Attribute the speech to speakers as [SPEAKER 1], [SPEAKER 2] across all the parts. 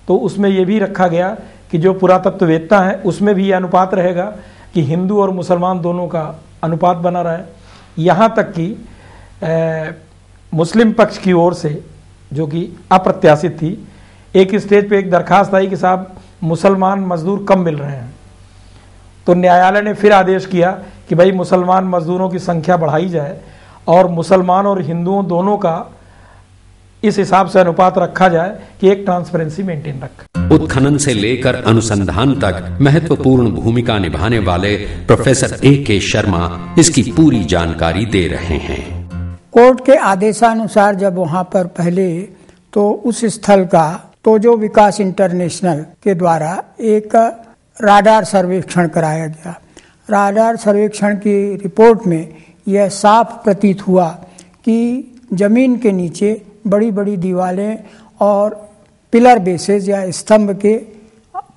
[SPEAKER 1] तो उसमें ये भी रखा गया कि जो पुरातत्ववेत्ता है उसमें भी ये अनुपात रहेगा कि हिंदू और मुसलमान दोनों का अनुपात बना रहा है। यहाँ तक कि मुस्लिम पक्ष की ओर से, जो कि अप्रत्याशित थी, एक स्टेज पे एक दरखास्त आई कि साहब मुसलमान मजदूर कम मिल रहे हैं। तो न्यायालय ने फिर आदेश किया कि भाई मुसलमान मजदूरों की संख्या बढ़ाई जाए और मुसलमान और हिंदुओं दोनों का इस हिसाब से अनुपात रखा जाए कि एक ट्रांसपेरेंसी मेंटेन रखे।
[SPEAKER 2] उत्खनन से लेकर अनुसंधान तक महत्वपूर्ण भूमिका निभाने वाले प्रोफेसर A.K. शर्मा इसकी पूरी जानकारी दे रहे हैं।
[SPEAKER 3] कोर्ट के आदेशानुसार जब वहां पर पहले तो उस स्थल का तो जो विकास इंटरनेशनल के द्वारा एक राडार सर्वेक्षण कराया गया। राडार सर्वेक्षण की रिपोर्ट में यह साफ प्रतीत हुआ कि जमीन के नीचे बड़ी बड़ी दीवारें और पिलर बेसेस या स्तंभ के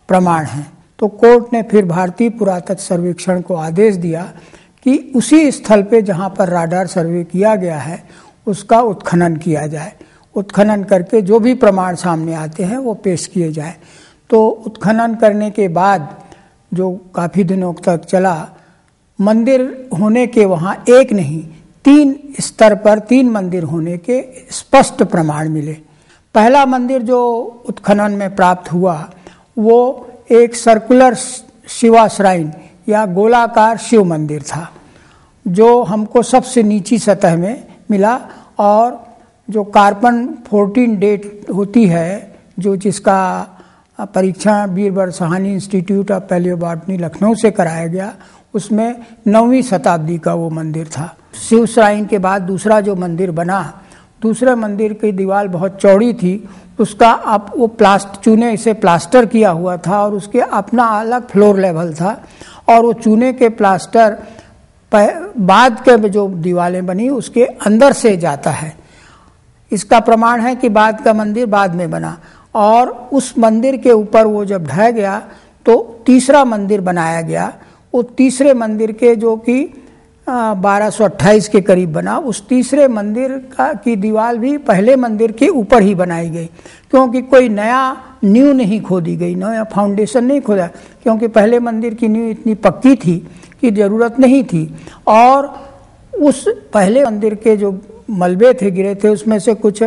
[SPEAKER 3] प्रमाण हैं। तो कोर्ट ने फिर भारतीय पुरातत्व सर्वेक्षण को आदेश दिया कि उसी स्थल पे जहां पर राडार सर्वे किया गया है उसका उत्खनन किया जाए। उत्खनन करके जो भी प्रमाण सामने आते हैं वो पेश किए जाए। तो उत्खनन करने के बाद जो काफ़ी दिनों तक चला, मंदिर होने के वहाँ एक नहीं 3 स्तर पर 3 मंदिर होने के स्पष्ट प्रमाण मिले। पहला मंदिर जो उत्खनन में प्राप्त हुआ वो एक सर्कुलर शिवा श्राइन या गोलाकार शिव मंदिर था, जो हमको सबसे नीची सतह में मिला। और जो कार्बन 14 डेट होती है, जो जिसका परीक्षण Birbal Sahni institute of palaeobotany Lucknow से कराया गया, उसमें 9वीं शताब्दी का वो मंदिर था। शिव श्राइन के बाद दूसरा जो मंदिर बना, दूसरे मंदिर की दीवार बहुत चौड़ी थी, उसका आप वो चूने से प्लास्टर किया हुआ था और उसके अपना अलग फ्लोर लेवल था। और वो चूने के प्लास्टर बाद के जो दीवारें बनी उसके अंदर से जाता है। इसका प्रमाण है कि बाद का मंदिर बाद में बना। और उस मंदिर के ऊपर वो जब ढह गया तो तीसरा मंदिर बनाया गया। वो तीसरे मंदिर के जो कि 1228 के करीब बना, उस तीसरे मंदिर की दीवार भी पहले मंदिर के ऊपर ही बनाई गई, क्योंकि कोई नया नींव नहीं खोदी गई, नया फाउंडेशन नहीं खोदा, क्योंकि पहले मंदिर की नींव इतनी पक्की थी कि ज़रूरत नहीं थी। और उस पहले मंदिर के जो मलबे थे गिरे थे, उसमें से कुछ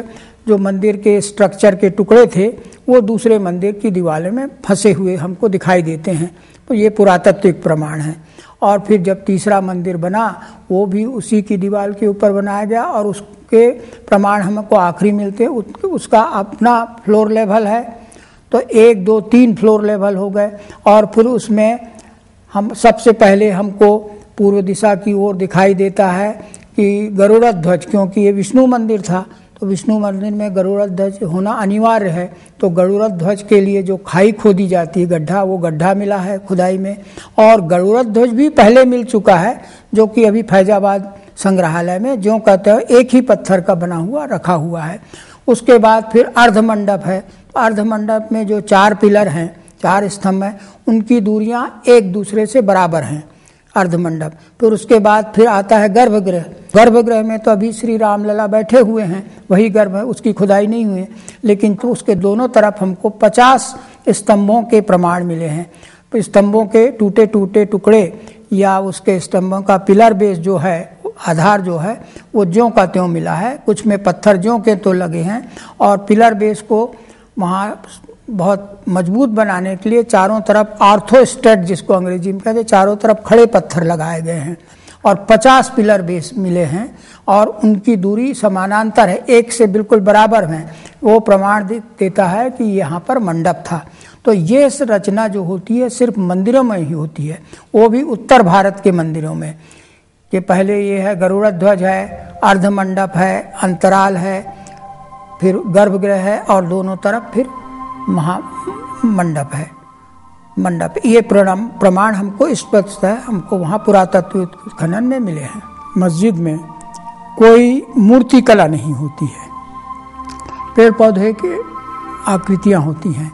[SPEAKER 3] जो मंदिर के स्ट्रक्चर के टुकड़े थे वो दूसरे मंदिर की दीवारों में फंसे हुए हमको दिखाई देते हैं। तो ये पुरातत्विक प्रमाण है। और फिर जब तीसरा मंदिर बना वो भी उसी की दीवार के ऊपर बनाया गया और उसके प्रमाण हमको आखिरी मिलते, उसका अपना फ्लोर लेवल है। तो 1, 2, 3 फ्लोर लेवल हो गए। और फिर उसमें हम सबसे पहले हमको पूर्व दिशा की ओर दिखाई देता है कि गरुड़ ध्वज, क्योंकि ये विष्णु मंदिर था तो विष्णु मंदिर में गरुड़ ध्वज होना अनिवार्य है। तो गरुड़ ध्वज के लिए जो खाई खोदी जाती है, गड्ढा, वो गड्ढा मिला है खुदाई में। और गरुड़ ध्वज भी पहले मिल चुका है, जो कि अभी फैजाबाद संग्रहालय में जो कहते हैं एक ही पत्थर का बना हुआ रखा हुआ है। उसके बाद फिर अर्धमंडप है। तो अर्धमंडप में जो 4 पिलर हैं, 4 स्तंभ हैं, उनकी दूरियां एक दूसरे से बराबर हैं, अर्धमंडप। फिर उसके बाद फिर आता है गर्भगृह। गर्भगृह में तो अभी श्री रामलला बैठे हुए हैं, वही गर्भ है, उसकी खुदाई नहीं हुई है। लेकिन तो उसके दोनों तरफ हमको 50 स्तंभों के प्रमाण मिले हैं। तो स्तंभों के टूटे टूटे टुकड़े या उसके स्तंभों का पिलर बेस जो है, आधार जो है, वो ज्यों का त्यों मिला है। कुछ में पत्थर ज्यों के तो लगे हैं। और पिलर बेस को वहाँ बहुत मजबूत बनाने के लिए चारों तरफ आर्थोस्टेट, जिसको अंग्रेजी में कहते हैं, चारों तरफ खड़े पत्थर लगाए गए हैं। और 50 पिलर बेस मिले हैं और उनकी दूरी समानांतर है, एक से बिल्कुल बराबर है। वो प्रमाण देता है कि यहाँ पर मंडप था। तो ये रचना जो होती है सिर्फ मंदिरों में ही होती है, वो भी उत्तर भारत के मंदिरों में। कि पहले ये है गरुड़ ध्वज है, अर्धमंडप है, अंतराल है, फिर गर्भगृह है और दोनों तरफ फिर मंडप है। मंडप, ये प्रमाण हमको स्पष्ट है, हमको वहाँ पुरातत्व खनन में मिले हैं। मस्जिद में कोई मूर्ति कला नहीं होती है, पेड़ पौधे की आकृतियाँ होती हैं,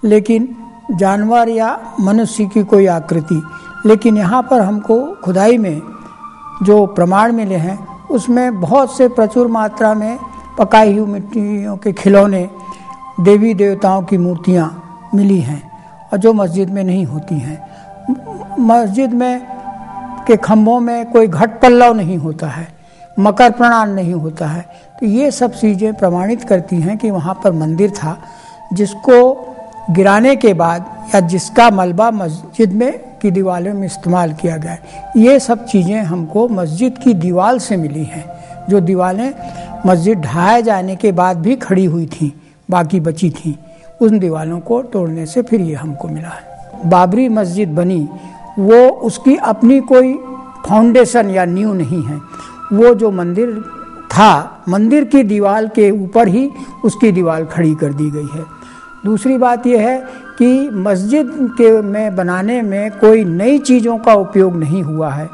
[SPEAKER 3] लेकिन जानवर या मनुष्य की कोई आकृति। लेकिन यहाँ पर हमको खुदाई में जो प्रमाण मिले हैं उसमें बहुत से प्रचुर मात्रा में पकाई हुई मिट्टियों के खिलौने देवी देवताओं की मूर्तियाँ मिली हैं और जो मस्जिद में नहीं होती हैं। मस्जिद में के खम्भों में कोई घट पल्लव नहीं होता है, मकर प्रणाल नहीं होता है। तो ये सब चीज़ें प्रमाणित करती हैं कि वहाँ पर मंदिर था, जिसको गिराने के बाद या जिसका मलबा मस्जिद में की दीवारों में इस्तेमाल किया गया। ये सब चीज़ें हमको मस्जिद की दीवार से मिली हैं, जो दीवारें मस्जिद ढहाए जाने के बाद भी खड़ी हुई थीं, बाकी बची थीं। उन दीवारों को तोड़ने से फिर ये हमको मिला है। बाबरी मस्जिद बनी, वो उसकी अपनी कोई फाउंडेशन या नींव नहीं है। वो जो मंदिर था, मंदिर की दीवार के ऊपर ही उसकी दीवार खड़ी कर दी गई है। दूसरी बात यह है कि मस्जिद के में बनाने में कोई नई चीज़ों का उपयोग नहीं हुआ है,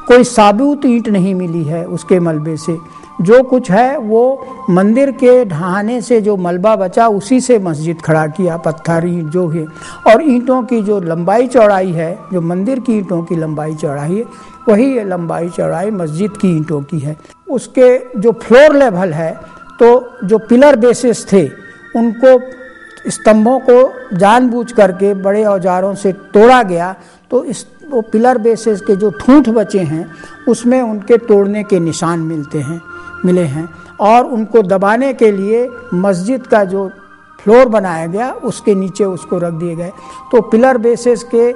[SPEAKER 3] कोई साबुत ईंट नहीं मिली है उसके मलबे से। जो कुछ है वो मंदिर के ढहाने से जो मलबा बचा उसी से मस्जिद खड़ा किया, पत्थर ईंट जो है। और ईंटों की जो लंबाई चौड़ाई है, जो मंदिर की ईंटों की लंबाई चौड़ाई है, वही लंबाई चौड़ाई मस्जिद की ईंटों की है। उसके जो फ्लोर लेवल है, तो जो पिलर बेसिस थे उनको स्तंभों को जानबूझ करके बड़े औजारों से तोड़ा गया। तो इस वो पिलर बेसिस के जो ठूंठ बचे हैं उसमें उनके तोड़ने के निशान मिले हैं। और उनको दबाने के लिए मस्जिद का जो फ्लोर बनाया गया उसके नीचे उसको रख दिए गए। तो पिलर बेसिस के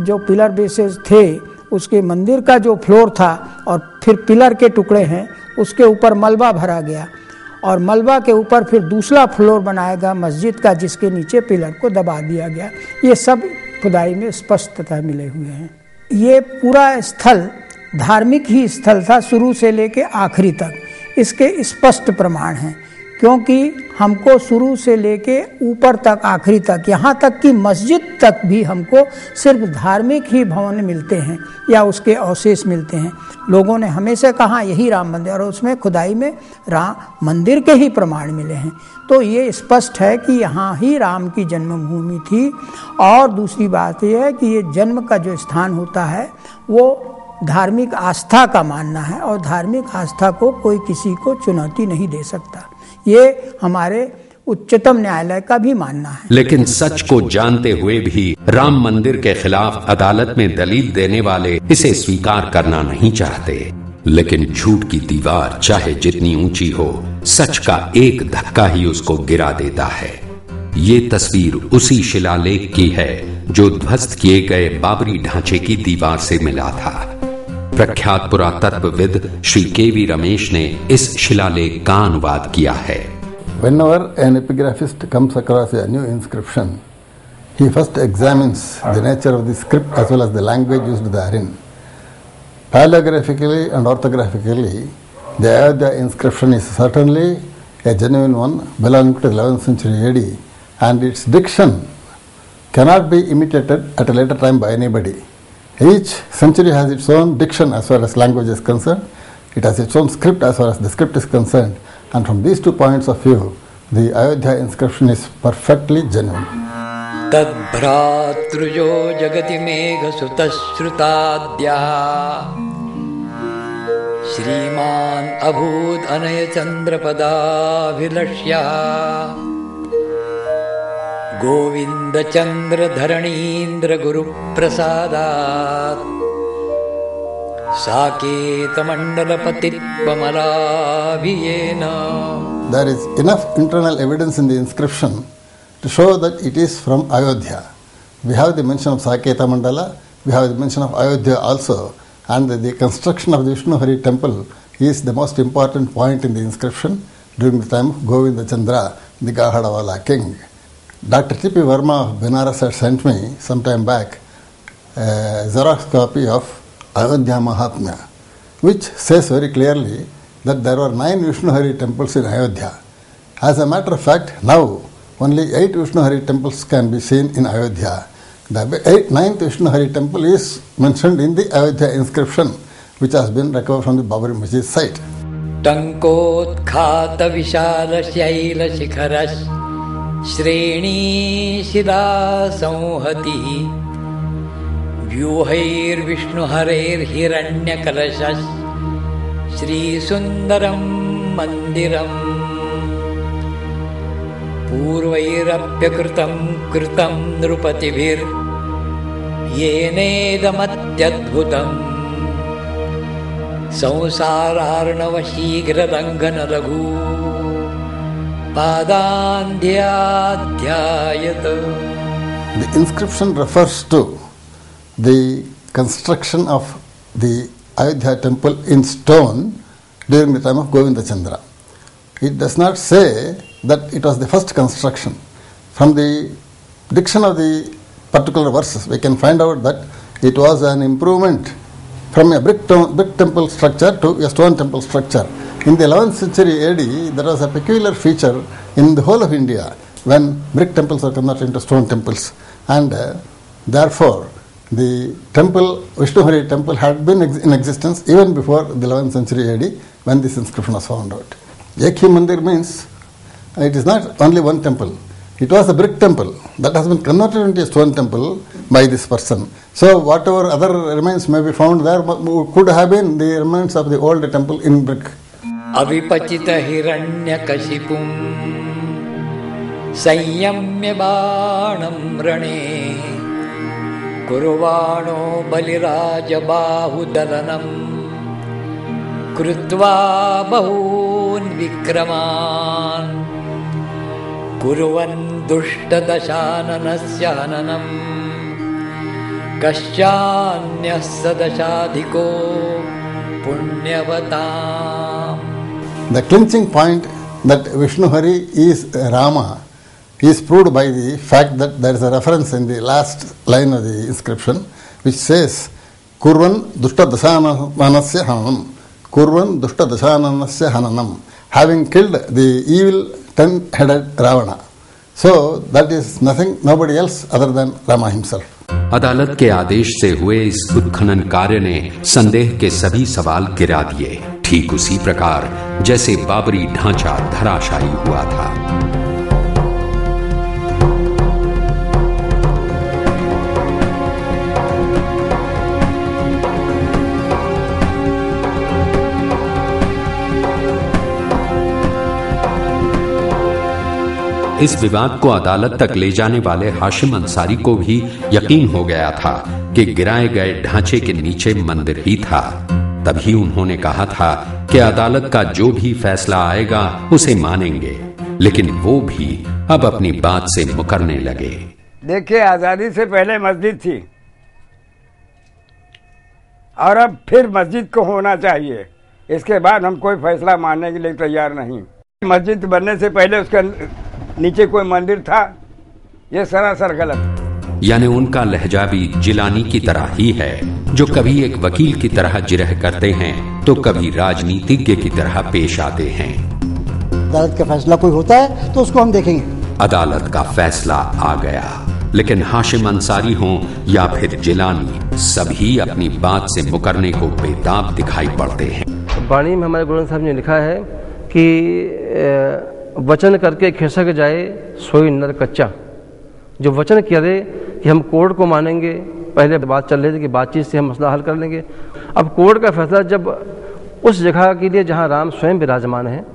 [SPEAKER 3] जो पिलर बेसिस थे उसके मंदिर का जो फ्लोर था और फिर पिलर के टुकड़े हैं उसके ऊपर मलबा भरा गया और मलबा के ऊपर फिर दूसरा फ्लोर बनाया गया मस्जिद का, जिसके नीचे पिलर को दबा दिया गया। ये सब खुदाई में स्पष्टता मिले हुए हैं। ये पूरा स्थल धार्मिक ही स्थल था शुरू से लेके आखिरी तक, इसके स्पष्ट प्रमाण हैं। क्योंकि हमको शुरू से लेके ऊपर तक आखिरी तक, यहाँ तक कि मस्जिद तक भी हमको सिर्फ धार्मिक ही भवन मिलते हैं या उसके अवशेष मिलते हैं। लोगों ने हमेशा कहा यही राम मंदिर, और उसमें खुदाई में राम मंदिर के ही प्रमाण मिले हैं। तो ये स्पष्ट है कि यहाँ ही राम की जन्मभूमि थी। और दूसरी बात यह है कि ये जन्म का जो स्थान होता है वो धार्मिक आस्था का मानना है, और धार्मिक आस्था को कोई किसी को चुनौती नहीं दे सकता। ये हमारे उच्चतम न्यायालय का भी मानना है।
[SPEAKER 2] लेकिन सच को जानते हुए भी राम मंदिर के खिलाफ अदालत में दलील देने वाले इसे स्वीकार करना नहीं चाहते। लेकिन झूठ की दीवार चाहे जितनी ऊंची हो, सच का एक धक्का ही उसको गिरा देता है। ये तस्वीर उसी शिलालेख की है जो ध्वस्त किए गए बाबरी ढांचे की दीवार से मिला था। प्रख्यात पुरातत्वविद श्री के.वी. रमेश ने इस शिलालेख का अनुवाद किया है।
[SPEAKER 4] Whenever an epigraphist comes across a new inscription, he first examines the nature of the script as well as the language used therein. Paleographically and orthographically, the Ayodhya inscription is certainly a genuine one belonging to the 11th century AD, and its diction cannot be imitated at a later time by anybody. Each century has its own diction as far as language is concerned. It has its own script as far as the script is concerned. And from these 2 points of view, the Ayodhya inscription is perfectly genuine.
[SPEAKER 5] Tad bhratrujo jagati megha sutashrutatya Shriman abhud anaya chandrapada vilashya Govind Chandra धरणीन्द्र Guru प्रसादात् Saket Mandal पतित्वमलाभियेन.
[SPEAKER 4] There is enough internal evidence in the inscription to show that it is from Ayodhya. We have the mention of Saketa Mandala, we have the mention of Ayodhya also, and the construction of the Vishnu Hari temple is the most important point in the inscription during the time of Govinda Chandra, the Gahadawala king. Dr. T.P. Verma of Benares had sent me some time back a Xerox copy of Ayodhya Mahatmya, which says very clearly that there were 9 Vishnu Hari temples in Ayodhya. As a matter of fact, now only 8 Vishnu Hari temples can be seen in Ayodhya. The 9th Vishnu Hari temple is mentioned in the Ayodhya inscription, which has been recovered from the Babri Masjid site.
[SPEAKER 5] Tankotkhata vishal shaila shikharas श्रेणी शिला संहति व्यूहैर्विष्णुहरैर्हिरण्यकलशः श्रीसुन्दरं मन्दिरम् पूर्वैरप्यकृतं कृतं नृपतिभिर्येनेदमत्यद्भुतम् संसारार्णवशीघ्रलङ्घनलघु पादान्ध्याध्यायत.
[SPEAKER 4] The inscription refers to the construction of the Ayodhya temple in stone during the time of Govinda Chandra. It does not say that it was the first construction. From the diction of the particular verses, we can find out that it was an improvement from a brick temple structure to a stone temple structure. In the 11th century AD, there was a peculiar feature in the whole of India when brick temples were converted into stone temples, and therefore the temple, Vishnuhari temple, had been in existence even before the 11th century AD when this inscription was found out. Ekhi Mandir means it is not only one temple. It was a brick temple that has been converted into a stone temple by this person. So whatever other remains may be found there could have been the remains of the old temple in brick.
[SPEAKER 5] अविपचित हिरण्यकशिपुं संयम्य बाणं रणे कुर्वाणो बलिराजबाहुदलनं कृत्वा बहून् विक्रमान् कुर्वन् दुष्टदशाननस्य हननं कश्चान्यः सदशाधिको पुण्यवताम्.
[SPEAKER 4] The clinching point that Vishnuhari is Rama is proved by the fact that there is a reference in the last line of the inscription which says Kurvan Dushta Dasananasya Hananam. Kurvan Dushta Dasananasya Hananam, having killed the evil 10-headed Ravana. So that is nothing, nobody else other than Rama himself.
[SPEAKER 2] अदालत के आदेश से हुए इस उत्खनन कार्य ने संदेह के सभी सवाल गिरा दिए, ठीक उसी प्रकार जैसे बाबरी ढांचा धराशायी हुआ था। इस विवाद को अदालत तक ले जाने वाले हाशिम अंसारी को भी यकीन हो गया था कि गिराए गए ढांचे के नीचे मंदिर ही था। तभी उन्होंने कहा था कि अदालत का जो भी फैसला आएगा उसे मानेंगे, लेकिन वो भी अब अपनी बात से मुकरने लगे।
[SPEAKER 6] देखिए, आजादी से पहले मस्जिद थी और अब फिर मस्जिद को होना चाहिए। इसके बाद हम कोई फैसला मानने के लिए तैयार नहीं। मस्जिद बनने से पहले उसके नीचे कोई मंदिर था, ये सरासर गलत।
[SPEAKER 2] यानी उनका लहजा भी जिलानी की तरह ही है, जो कभी एक वकील की तरह जिरह करते हैं तो कभी राजनीतिज्ञ की तरह पेश आते हैं।
[SPEAKER 7] अदालत का फैसला कोई होता है तो उसको हम देखेंगे।
[SPEAKER 2] अदालत का फैसला आ गया, लेकिन हाशिम अंसारी हों या फिर जिलानी, सभी अपनी बात से मुकरने को बेताब दिखाई पड़ते हैं।
[SPEAKER 8] वाणी में हमारे गुरु साहब ने लिखा है कि वचन करके खिसक जाए सोई नर कच्चा। जो वचन किया दे कि हम कोर्ट को मानेंगे, पहले बात चल रही थी कि बातचीत से हम मसला हल कर लेंगे। अब कोर्ट का फैसला जब उस जगह के लिए जहां राम स्वयं विराजमान है,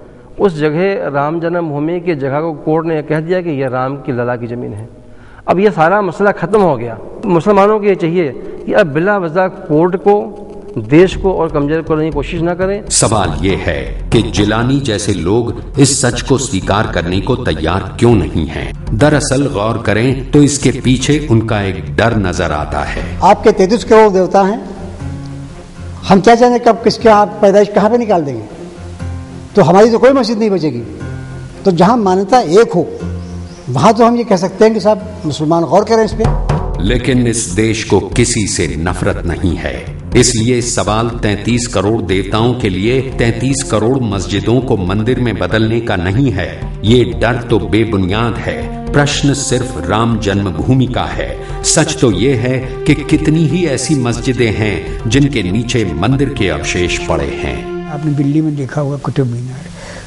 [SPEAKER 8] उस जगह राम जन्मभूमि की जगह को कोर्ट ने कह दिया कि यह राम की लला की ज़मीन है। अब यह सारा मसला ख़त्म हो गया। मुसलमानों को ये चाहिए कि अब बिला वजह कोर्ट को, देश को और कमजोर करने की कोशिश न करें।
[SPEAKER 2] सवाल ये है कि जिलानी जैसे लोग इस सच को स्वीकार करने को तैयार क्यों नहीं हैं? दरअसल गौर करें तो इसके पीछे उनका एक डर नजर आता है।
[SPEAKER 7] आपके 33 करोड़ देवता हैं, हम क्या जाने कब किसके आप पैदाइश कहाँ पे निकाल देंगे, तो हमारी तो कोई मस्जिद नहीं बचेगी। तो जहाँ मान्यता एक हो वहां तो हम ये कह सकते हैं कि साहब मुसलमान गौर करें इस पे।
[SPEAKER 2] लेकिन इस देश को किसी से नफरत नहीं है, इसलिए सवाल 33 करोड़ देवताओं के लिए 33 करोड़ मस्जिदों को मंदिर में बदलने का नहीं है। ये डर तो बेबुनियाद है। प्रश्न सिर्फ राम जन्मभूमि का है। सच तो ये है कि कितनी ही ऐसी मस्जिदें हैं जिनके नीचे मंदिर के अवशेष पड़े हैं।
[SPEAKER 3] आपने दिल्ली में देखा होगा कुतुब मीनार।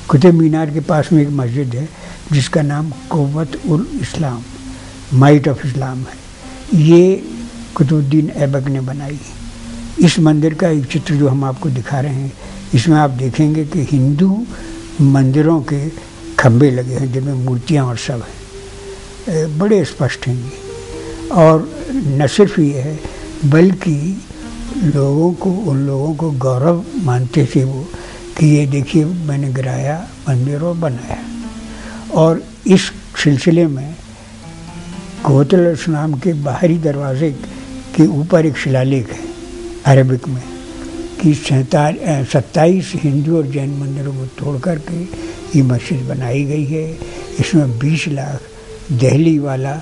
[SPEAKER 3] कुतुब मीनार के पास में एक मस्जिद है जिसका नाम कुव्वत ul Islam, might of Islam है। ये कुतुबुद्दीन ऐबक ने बनाई। इस मंदिर का एक चित्र जो हम आपको दिखा रहे हैं, इसमें आप देखेंगे कि हिंदू मंदिरों के खंबे लगे हैं जिनमें मूर्तियाँ और सब हैं, बड़े स्पष्ट हैं ये। और न सिर्फ ये है बल्कि उन लोगों को गौरव मानते थे वो कि ये देखिए मैंने गिराया मंदिर और बनाया। और इस सिलसिले में कोतलस नाम के बाहरी दरवाजे के ऊपर एक शिलालेख है अरबिक में कि 27 हिंदू और जैन मंदिरों को तोड़ करके ये मस्जिद बनाई गई है। इसमें 20 लाख दिल्ली वाला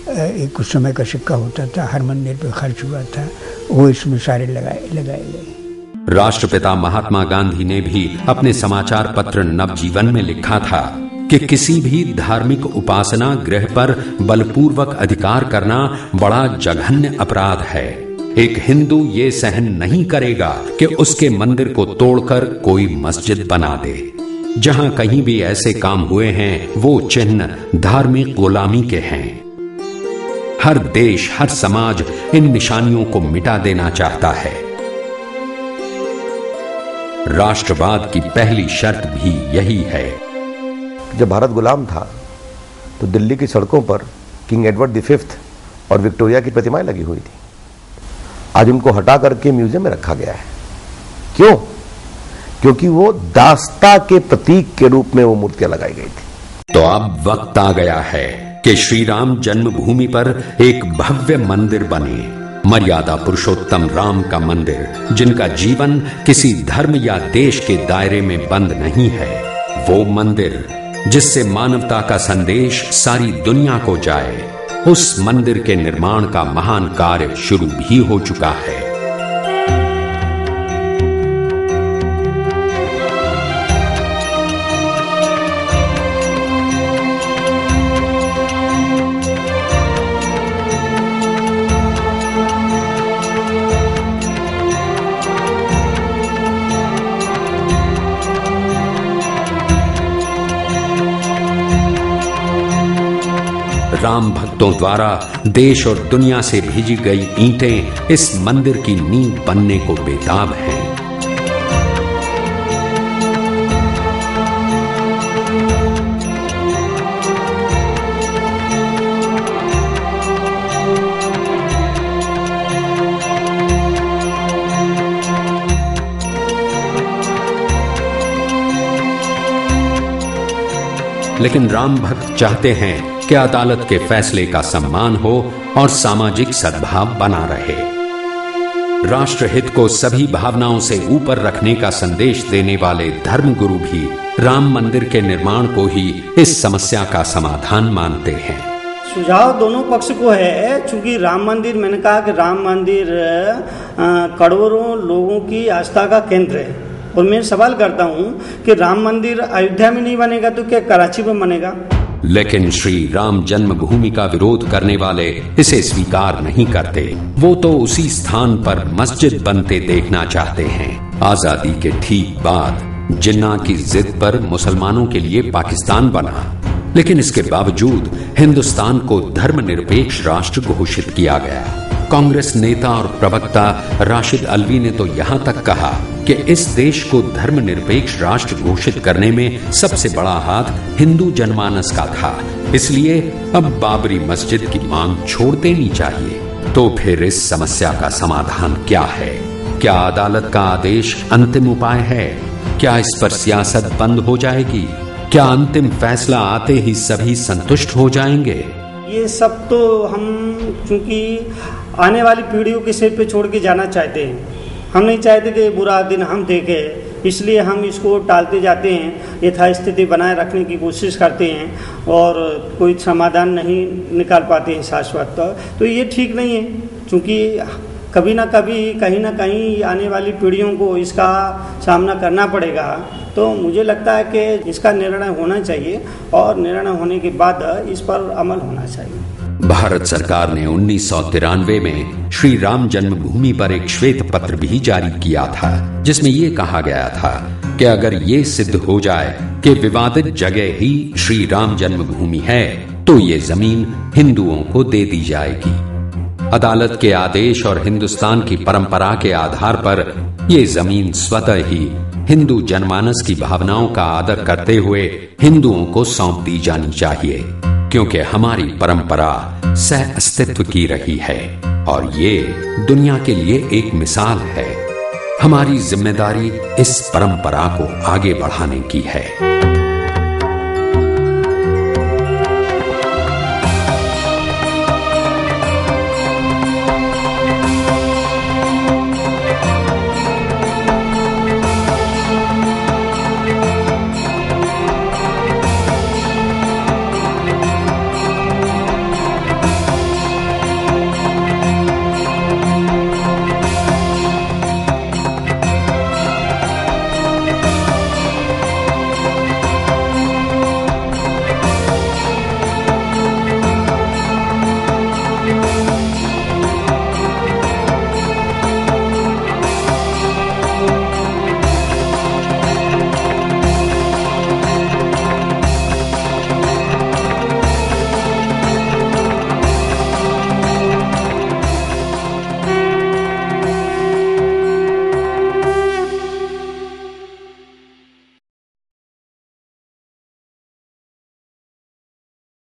[SPEAKER 3] एक उस समय का सिक्का होता था, हर मंदिर पे खर्च हुआ था, वो इसमें सारे लगाए गए।
[SPEAKER 2] राष्ट्रपिता महात्मा गांधी ने भी अपने समाचार पत्र नवजीवन में लिखा था कि किसी भी धार्मिक उपासना गृह पर बलपूर्वक अधिकार करना बड़ा जघन्य अपराध है। एक हिंदू ये सहन नहीं करेगा कि उसके मंदिर को तोड़कर कोई मस्जिद बना दे। जहां कहीं भी ऐसे काम हुए हैं वो चिन्ह धार्मिक गुलामी के हैं। हर देश, हर समाज इन निशानियों को मिटा देना चाहता है। राष्ट्रवाद की पहली शर्त भी यही है।
[SPEAKER 9] जब भारत गुलाम था तो दिल्ली की सड़कों पर किंग एडवर्ड V और विक्टोरिया की प्रतिमाएं लगी हुई थी। आज उनको हटा करके म्यूजियम में रखा गया है। क्यों? क्योंकि वो दासता के प्रतीक के रूप में वो मूर्तियां लगाई गई थी।
[SPEAKER 2] तो अब वक्त आ गया है कि श्री राम जन्मभूमि पर एक भव्य मंदिर बने। मर्यादा पुरुषोत्तम राम का मंदिर, जिनका जीवन किसी धर्म या देश के दायरे में बंद नहीं है। वो मंदिर जिससे मानवता का संदेश सारी दुनिया को जाए। उस मंदिर के निर्माण का महान कार्य शुरू भी हो चुका है। राम भक्तों द्वारा देश और दुनिया से भेजी गई ईंटें इस मंदिर की नींव बनने को बेताब हैं। लेकिन राम भक्त चाहते हैं कि अदालत के फैसले का सम्मान हो और सामाजिक सद्भाव बना रहे। राष्ट्रहित को सभी भावनाओं से ऊपर रखने का संदेश देने वाले धर्मगुरु भी राम मंदिर के निर्माण को ही इस समस्या का समाधान मानते हैं।
[SPEAKER 10] सुझाव दोनों पक्ष को है। चूंकि राम मंदिर, मैंने कहा कि राम मंदिर करोड़ों लोगों की आस्था का केंद्र है, और मैं सवाल करता हूं कि राम मंदिर अयोध्या में नहीं बनेगा तो क्या कराची में बनेगा?
[SPEAKER 2] लेकिन श्री राम जन्मभूमि का विरोध करने वाले इसे स्वीकार नहीं करते। वो तो उसी स्थान पर मस्जिद बनते देखना चाहते हैं। आजादी के ठीक बाद जिन्ना की जिद पर मुसलमानों के लिए पाकिस्तान बना, लेकिन इसके बावजूद हिंदुस्तान को धर्मनिरपेक्ष राष्ट्र घोषित किया गया। कांग्रेस नेता और प्रवक्ता राशिद अल्वी ने तो यहां तक कहा कि इस देश को धर्मनिरपेक्ष राष्ट्र घोषित करने में सबसे बड़ा हाथ हिंदू जनमानस का था, इसलिए अब बाबरी मस्जिद की मांग छोड़ देनी चाहिए। तो फिर इस समस्या का समाधान क्या है? क्या अदालत का आदेश अंतिम उपाय है? क्या इस पर सियासत बंद हो जाएगी? क्या अंतिम फैसला आते ही सभी संतुष्ट हो जाएंगे?
[SPEAKER 10] ये सब तो हम चूंकि आने वाली पीढ़ियों के सिर पे छोड़ के जाना चाहते हैं। हम नहीं चाहते कि बुरा दिन हम देखें, इसलिए हम इसको टालते जाते हैं, यथास्थिति बनाए रखने की कोशिश करते हैं और कोई समाधान नहीं निकाल पाते हैं शाश्वत। तो ये ठीक नहीं है, क्योंकि कभी ना कभी कहीं ना कहीं आने वाली पीढ़ियों को इसका सामना करना पड़ेगा। तो मुझे लगता है कि इसका निर्णय होना चाहिए और निर्णय होने के बाद इस पर अमल होना चाहिए।
[SPEAKER 2] भारत सरकार ने 1993 में श्री राम जन्मभूमि पर एक श्वेत पत्र भी जारी किया था, जिसमें यह कहा गया था कि अगर ये सिद्ध हो जाए कि विवादित जगह ही श्री राम जन्मभूमि है तो ये जमीन हिंदुओं को दे दी जाएगी। अदालत के आदेश और हिंदुस्तान की परंपरा के आधार पर यह जमीन स्वतः ही हिंदू जनमानस की भावनाओं का आदर करते हुए हिंदुओं को सौंप दी जानी चाहिए, क्योंकि हमारी परंपरा सह अस्तित्व की रही है और ये दुनिया के लिए एक मिसाल है। हमारी जिम्मेदारी इस परंपरा को आगे बढ़ाने की है।